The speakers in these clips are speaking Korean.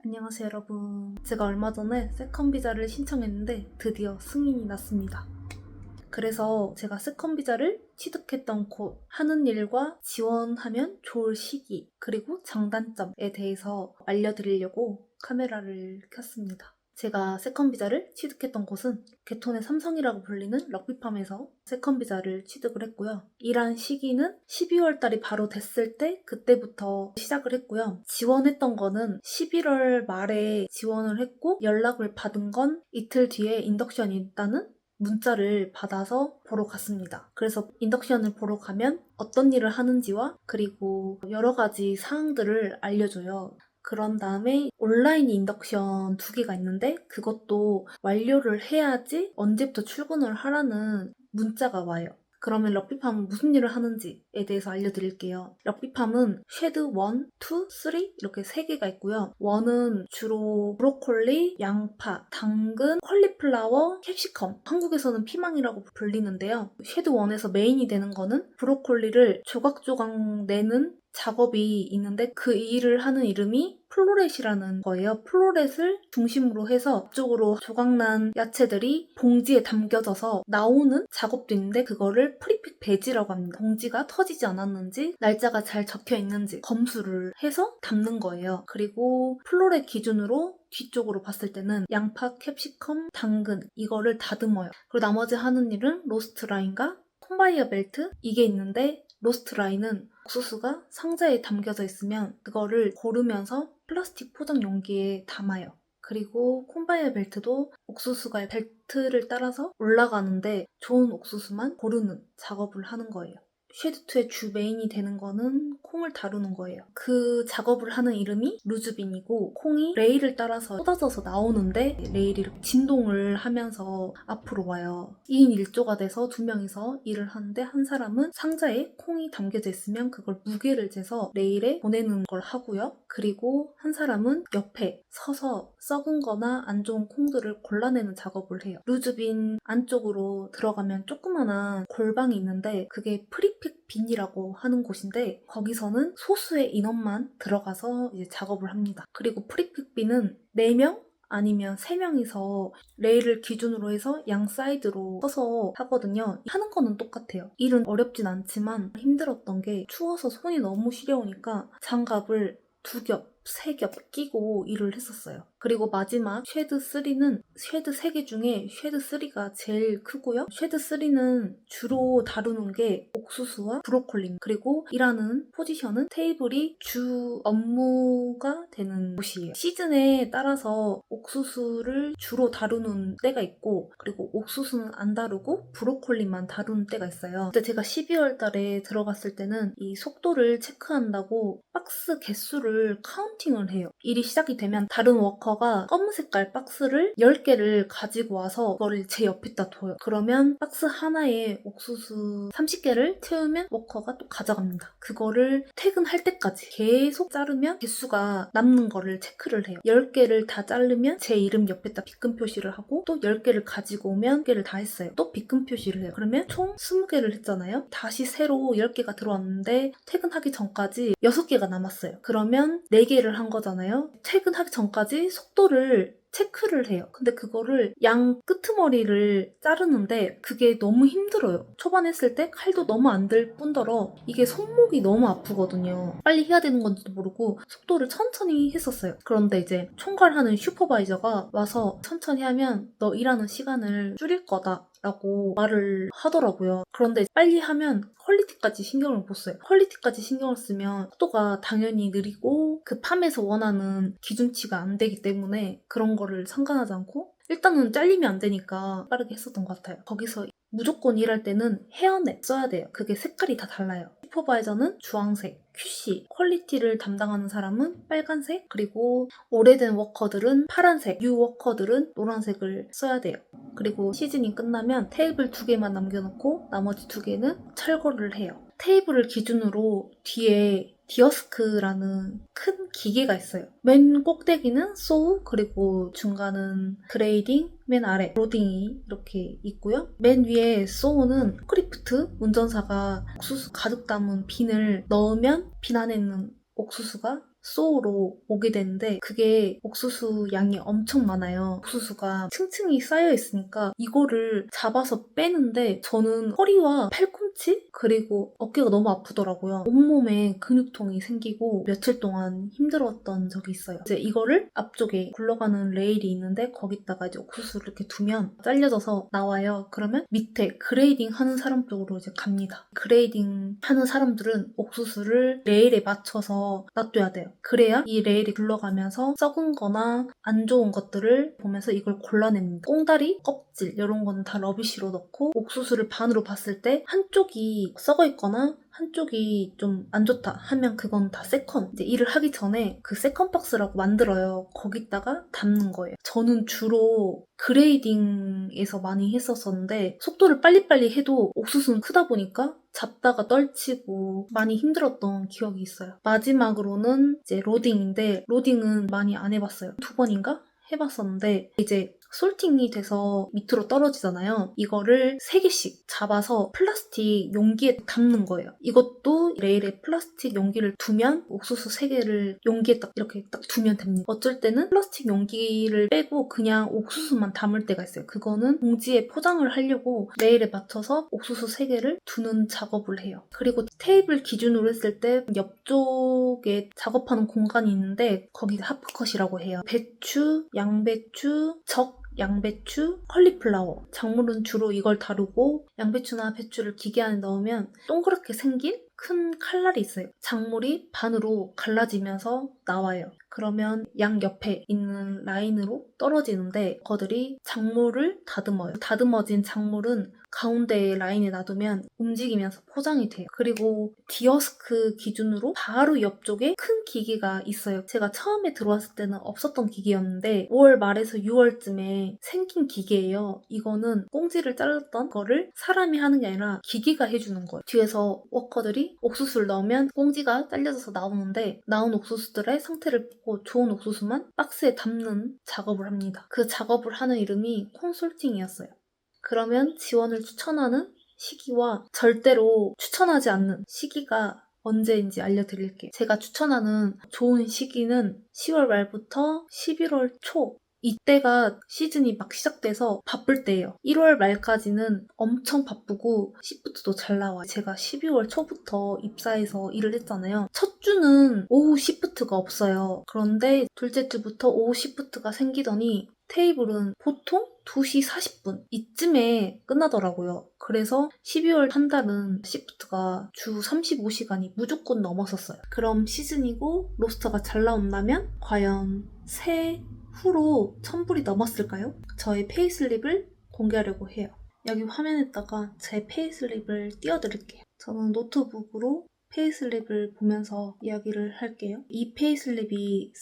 안녕하세요 여러분. 제가 얼마 전에 세컨 비자를 신청했는데 드디어 승인이 났습니다. 그래서 제가 세컨 비자를 취득했던 곳, 하는 일과 지원하면 좋을 시기, 그리고 장단점에 대해서 알려드리려고 카메라를 켰습니다. 제가 세컨 비자를 취득했던 곳은 개톤의 삼성이라고 불리는 럭비팜에서 세컨 비자를 취득을 했고요. 일한 시기는 12월 달이 바로 됐을 때 그때부터 시작을 했고요. 지원했던 거는 11월 말에 지원을 했고 연락을 받은 건 이틀 뒤에 인덕션이 있다는 문자를 받아서 보러 갔습니다. 그래서 인덕션을 보러 가면 어떤 일을 하는지와 그리고 여러 가지 사항들을 알려줘요. 그런 다음에 온라인 인덕션 2개가 있는데 그것도 완료를 해야지 언제부터 출근을 하라는 문자가 와요. 그러면 럭비팜은 무슨 일을 하는지에 대해서 알려드릴게요. 럭비팜은 쉐드 1, 2, 3 이렇게 3개가 있고요. 1은 주로 브로콜리, 양파, 당근, 컬리플라워, 캡시컴 한국에서는 피망이라고 불리는데요. 쉐드 1에서 메인이 되는 거는 브로콜리를 조각조각 내는 작업이 있는데 그 일을 하는 이름이 플로렛이라는 거예요. 플로렛을 중심으로 해서 앞쪽으로 조각난 야채들이 봉지에 담겨져서 나오는 작업도 있는데 그거를 프리픽 배지라고 합니다. 봉지가 터지지 않았는지 날짜가 잘 적혀 있는지 검수를 해서 담는 거예요. 그리고 플로렛 기준으로 뒤쪽으로 봤을 때는 양파, 캡시컴, 당근 이거를 다듬어요. 그리고 나머지 하는 일은 로스트 라인과 콘바이어 벨트 이게 있는데 로스트 라인은 옥수수가 상자에 담겨져 있으면 그거를 고르면서 플라스틱 포장 용기에 담아요. 그리고 콘바이어 벨트도 옥수수가 벨트를 따라서 올라가는데 좋은 옥수수만 고르는 작업을 하는 거예요. 쉐드2의 주 메인이 되는 거는 콩을 다루는 거예요. 그 작업을 하는 이름이 루즈빈이고 콩이 레일을 따라서 쏟아져서 나오는데 레일이 이렇게 진동을 하면서 앞으로 와요. 2인 1조가 돼서 2명이서 일을 하는데 한 사람은 상자에 콩이 담겨져 있으면 그걸 무게를 재서 레일에 보내는 걸 하고요. 그리고 한 사람은 옆에 서서 썩은 거나 안 좋은 콩들을 골라내는 작업을 해요. 루즈빈 안쪽으로 들어가면 조그만한 골방이 있는데 그게 프리픽 빈이라고 하는 곳인데 거기서는 소수의 인원만 들어가서 이제 작업을 합니다. 그리고 프리픽 빈은 4명? 아니면 3명이서 레일을 기준으로 해서 양 사이드로 서서 하거든요. 하는 거는 똑같아요. 일은 어렵진 않지만 힘들었던 게 추워서 손이 너무 시려우니까 장갑을 2겹, 3겹 끼고 일을 했었어요. 그리고 마지막 쉐드 3는 쉐드 3개 중에 쉐드 3가 제일 크고요. 쉐드 3는 주로 다루는 게 옥수수와 브로콜리 그리고 일하는 포지션은 테이블이 주 업무가 되는 곳이에요. 시즌에 따라서 옥수수를 주로 다루는 때가 있고 그리고 옥수수는 안 다루고 브로콜리만 다루는 때가 있어요. 근데 제가 12월 달에 들어갔을 때는 이 속도를 체크한다고 박스 개수를 카운팅을 해요. 일이 시작이 되면 다른 워커가 검은 색깔 박스를 10개를 가지고 와서 그거를 제 옆에다 둬요. 그러면 박스 하나에 옥수수 30개를 채우면 워커가 또 가져갑니다. 그거를 퇴근할 때까지 계속 자르면 개수가 남는 거를 체크를 해요. 10개를 다 자르면 제 이름 옆에다 비금 표시를 하고 또 10개를 가지고 오면 10개를 다 했어요. 또 비금 표시를 해요. 그러면 총 20개를 했잖아요. 다시 새로 10개가 들어왔는데 퇴근하기 전까지 6개가 남았어요. 그러면 4개를 한 거잖아요. 퇴근하기 전까지 속도를 체크를 해요. 근데 그거를 양 끄트머리를 자르는데 그게 너무 힘들어요. 초반에 했을 때 칼도 너무 안 들 뿐더러 이게 손목이 너무 아프거든요. 빨리 해야 되는 건지도 모르고 속도를 천천히 했었어요. 그런데 이제 총괄하는 슈퍼바이저가 와서 천천히 하면 너 일하는 시간을 줄일 거다 라고 말을 하더라고요. 그런데 빨리 하면 퀄리티까지 신경을 못 써요. 퀄리티까지 신경을 쓰면 속도가 당연히 느리고 그 팜에서 원하는 기준치가 안 되기 때문에 그런 거를 상관하지 않고 일단은 잘리면 안 되니까 빠르게 했었던 것 같아요. 거기서 무조건 일할 때는 헤어넷 써야 돼요. 그게 색깔이 다 달라요. 슈퍼바이저는 주황색, QC, 퀄리티를 담당하는 사람은 빨간색, 그리고 오래된 워커들은 파란색, 뉴 워커들은 노란색을 써야 돼요. 그리고 시즌이 끝나면 테이블 2개만 남겨놓고 나머지 2개는 철거를 해요. 테이블을 기준으로 뒤에 디어스크라는 큰 기계가 있어요. 맨 꼭대기는 소우, 그리고 중간은 그레이딩, 맨 아래 로딩이 이렇게 있고요. 맨 위에 소우는 크리프트, 운전사가 옥수수 가득 담은 빈을 넣으면 빈 안에 있는 옥수수가 소우로 오게 되는데 그게 옥수수 양이 엄청 많아요. 옥수수가 층층이 쌓여 있으니까 이거를 잡아서 빼는데 저는 허리와 팔꿈치 그리고 어깨가 너무 아프더라고요. 온몸에 근육통이 생기고 며칠 동안 힘들었던 적이 있어요. 이제 이거를 앞쪽에 굴러가는 레일이 있는데 거기다가 이제 옥수수를 이렇게 두면 잘려져서 나와요. 그러면 밑에 그레이딩 하는 사람 쪽으로 이제 갑니다. 그레이딩 하는 사람들은 옥수수를 레일에 맞춰서 놔둬야 돼요. 그래야 이 레일이 굴러가면서 썩은 거나 안 좋은 것들을 보면서 이걸 골라냅니다. 꽁다리, 껍질 이런 거는 다 러비쉬로 넣고 옥수수를 반으로 봤을 때 한쪽이 썩어 있거나 한쪽이 좀 안 좋다 하면 그건 다 세컨. 이제 일을 하기 전에 그 세컨 박스라고 만들어요. 거기다가 담는 거예요. 저는 주로 그레이딩에서 많이 했었었는데 속도를 빨리빨리 해도 옥수수는 크다 보니까 잡다가 떨치고 많이 힘들었던 기억이 있어요. 마지막으로는 이제 로딩인데 로딩은 많이 안 해봤어요. 2번인가? 해봤었는데 이제 솔팅이 돼서 밑으로 떨어지잖아요. 이거를 3개씩 잡아서 플라스틱 용기에 담는 거예요. 이것도 레일에 플라스틱 용기를 두면 옥수수 3개를 용기에 딱 이렇게 딱 두면 됩니다. 어쩔 때는 플라스틱 용기를 빼고 그냥 옥수수만 담을 때가 있어요. 그거는 봉지에 포장을 하려고 레일에 맞춰서 옥수수 3개를 두는 작업을 해요. 그리고 테이블 기준으로 했을 때 옆쪽에 작업하는 공간이 있는데 거기가 하프컷이라고 해요. 배추, 양배추, 양배추, 컬리플라워. 작물은 주로 이걸 다루고 양배추나 배추를 기계 안에 넣으면 동그랗게 생긴 큰 칼날이 있어요. 작물이 반으로 갈라지면서 나와요. 그러면 양 옆에 있는 라인으로 떨어지는데 그들이 작물을 다듬어요. 다듬어진 작물은 가운데 라인에 놔두면 움직이면서 포장이 돼요. 그리고 디어스크 기준으로 바로 옆쪽에 큰 기계가 있어요. 제가 처음에 들어왔을 때는 없었던 기계였는데 5월 말에서 6월쯤에 생긴 기계예요. 이거는 꽁지를 잘랐던 거를 사람이 하는 게 아니라 기계가 해주는 거예요. 뒤에서 워커들이 옥수수를 넣으면 꽁지가 잘려져서 나오는데 나온 옥수수들의 상태를 보고 좋은 옥수수만 박스에 담는 작업을 합니다. 그 작업을 하는 이름이 콘솔팅이었어요. 그러면 지원을 추천하는 시기와 절대로 추천하지 않는 시기가 언제인지 알려드릴게요. 제가 추천하는 좋은 시기는 10월 말부터 11월 초 이때가 시즌이 막 시작돼서 바쁠 때예요. 1월 말까지는 엄청 바쁘고 시프트도 잘 나와요. 제가 12월 초부터 입사해서 일을 했잖아요. 첫 주는 오후 시프트가 없어요. 그런데 둘째 주부터 오후 시프트가 생기더니 테이블은 보통 2시 40분 이쯤에 끝나더라고요. 그래서 12월 한 달은 시프트가 주 35시간이 무조건 넘었었어요. 그럼 시즌이고 로스터가 잘 나온다면 과연 새후로 1000불이 넘었을까요? 저의 페이슬립을 공개하려고 해요. 여기 화면에다가 제 페이슬립을 띄워드릴게요. 저는 노트북으로 페이슬립을 보면서 이야기를 할게요. 이 페이슬립이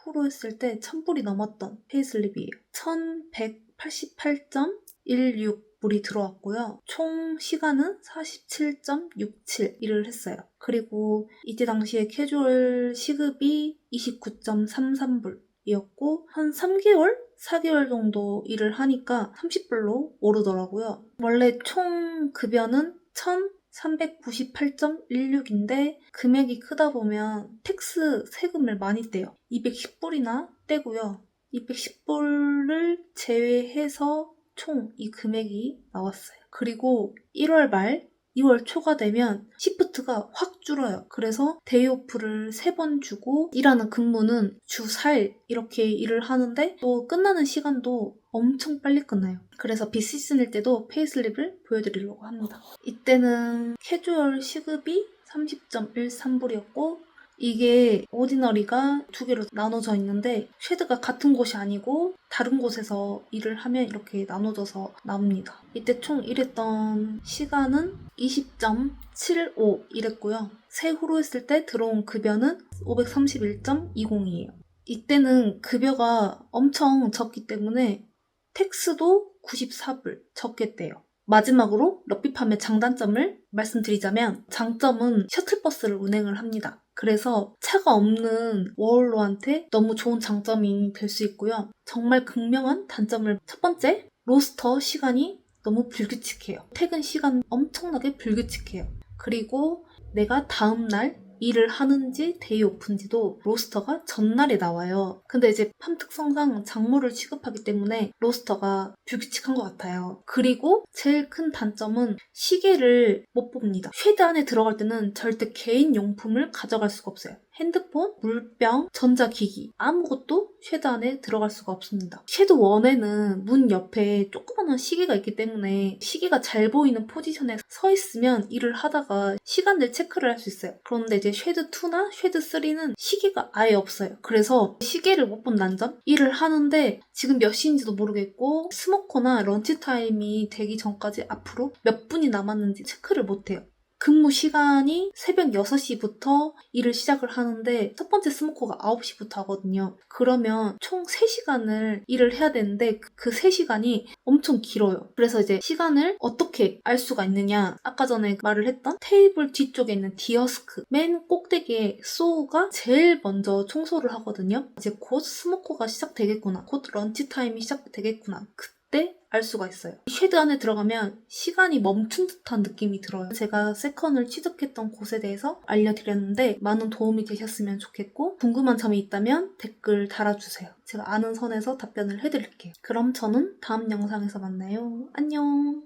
후로 했을 때 1000불이 넘었던 페이슬립이에요. 1188.16불이 들어왔고요. 총 시간은 47.67 일을 했어요. 그리고 이때 당시에 캐주얼 시급이 29.33불이었고 한 3개월? 4개월 정도 일을 하니까 30불로 오르더라고요. 원래 총 급여는 1398.16인데 금액이 크다 보면 텍스 세금을 많이 떼요. 210불이나 떼고요. 210불을 제외해서 총 이 금액이 나왔어요. 그리고 1월 말 2월 초가 되면 시프트가 확 줄어요. 그래서 데이오프를 3번 주고 일하는 근무는 주 4일 이렇게 일을 하는데 또 끝나는 시간도 엄청 빨리 끝나요. 그래서 비시즌일 때도 페이슬립을 보여드리려고 합니다. 이때는 캐주얼 시급이 30.13불이었고 이게 오디너리가 2개로 나눠져 있는데 쉐드가 같은 곳이 아니고 다른 곳에서 일을 하면 이렇게 나눠져서 나옵니다. 이때 총 일했던 시간은 20.75 일했고요. 새후로 했을 때 들어온 급여는 531.20이에요. 이때는 급여가 엄청 적기 때문에 텍스도 94불 적겠대요. 마지막으로 럭비팜의 장단점을 말씀드리자면 장점은 셔틀버스를 운행을 합니다. 그래서 차가 없는 워홀로한테 너무 좋은 장점이 될 수 있고요. 정말 극명한 단점을 첫 번째, 로스터 시간이 너무 불규칙해요. 퇴근 시간 엄청나게 불규칙해요. 그리고 내가 다음날 일을 하는지 데이 오프인지도 로스터가 전날에 나와요. 근데 이제 팜 특성상 작물을 취급하기 때문에 로스터가 불규칙한 것 같아요. 그리고 제일 큰 단점은 시계를 못 뽑니다. 쉐드 안에 들어갈 때는 절대 개인 용품을 가져갈 수가 없어요. 핸드폰, 물병, 전자기기 아무것도 쉐드 안에 들어갈 수가 없습니다. 쉐드 1에는 문 옆에 조그마한 시계가 있기 때문에 시계가 잘 보이는 포지션에 서 있으면 일을 하다가 시간을 체크를 할 수 있어요. 그런데 이제 쉐드 2나 쉐드 3는 시계가 아예 없어요. 그래서 시계를 못 본 난점? 일을 하는데 지금 몇 시인지도 모르겠고 스모커나 런치 타임이 되기 전까지 앞으로 몇 분이 남았는지 체크를 못 해요. 근무 시간이 새벽 6시부터 일을 시작을 하는데 첫 번째 스모커가 9시부터 하거든요. 그러면 총 3시간을 일을 해야 되는데 그 3시간이 엄청 길어요. 그래서 이제 시간을 어떻게 알 수가 있느냐, 아까 전에 말을 했던 테이블 뒤쪽에 있는 디어스크 맨 꼭대기에 소우가 제일 먼저 청소를 하거든요. 이제 곧 스모커가 시작되겠구나, 곧 런치 타임이 시작되겠구나, 그때 알 수가 있어요. 쉐드 안에 들어가면 시간이 멈춘 듯한 느낌이 들어요. 제가 세컨을 취득했던 곳에 대해서 알려드렸는데 많은 도움이 되셨으면 좋겠고, 궁금한 점이 있다면 댓글 달아주세요. 제가 아는 선에서 답변을 해드릴게요. 그럼 저는 다음 영상에서 만나요. 안녕.